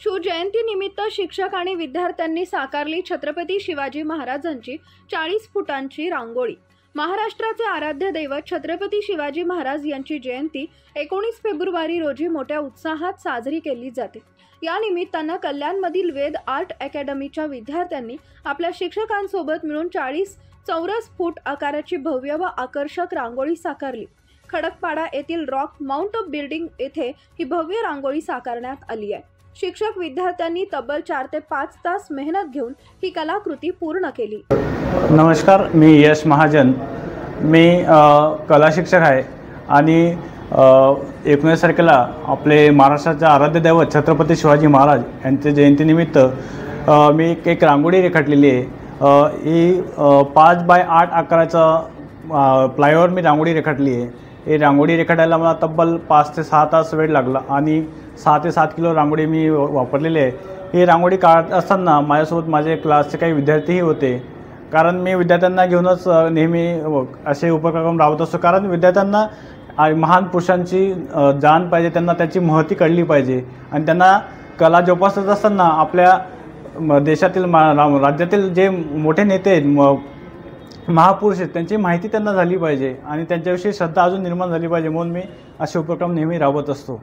शिवजयंतीनिमित्त शिक्षक आणि विद्यार्थ्यांनी साकारली छत्रपती शिवाजी महाराजांची 40 फुटांची रांगोळी। महाराष्ट्राचे आराध्य दैवत छत्रपती शिवाजी महाराज यांची जयंती 19 फेब्रुवारी रोजी मोठ्या उत्साहात साजरी केली जाते। या निमित्तानं कल्याणमधील वेद आर्ट अकॅडमीच्या विद्यार्थ्यांनी आपल्या शिक्षकांसोबत मिळून 40 चौरस फूट आकाराची भव्य व आकर्षक रांगोळी साकारली। खडकपाडा येथील रॉक माउंट बिल्डिंग येथे ही भव्य रांगोळी साकारण्यात आली आहे। शिक्षक विद्यार्थ्यांनी तब्बल 4 ते 5 तास मेहनत घेऊन ही कलाकृती पूर्ण केली। नमस्कार, मी यश महाजन। मी कला शिक्षक आहे आणि 19 तारखेला आपले महाराष्ट्राचे आराध्य दैवत छत्रपती शिवाजी महाराज यांच्या जयंतीनिमित्त मी एक रांगोळी रेखाटलेली आहे। ही 5 बाय 8 आकाराचा प्लायवर मी रांगोळी रेखाटली आहे। ही रांगोळी रेखाटायला मला तब्बल 5 ते 6 तास वेळ लागला आणि 6 ते 7 किलो रांगोळी मी वापरलेली आहे। ही रांगोळी काढत असताना माझ्यासोबत माझे क्लासचे काही विद्यार्थीही होते, कारण मी विद्यार्थ्यांना घेऊनच नेहमी असे उपक्रम राबवत असतो। कारण विद्यार्थ्यांना महान पुरुषांची जाण पाहिजे, त्यांना त्याची महती कळली पाहिजे आणि त्यांना कला जोपासत असताना आपल्या देशातील राज्यातील जे मोठे नेते आहेत, महापुरुष आहेत, त्यांची माहिती त्यांना झाली पाहिजे आणि त्यांच्याविषयी श्रद्धा अजून निर्माण झाली पाहिजे, म्हणून मी असे उपक्रम नेहमी राबवत असतो।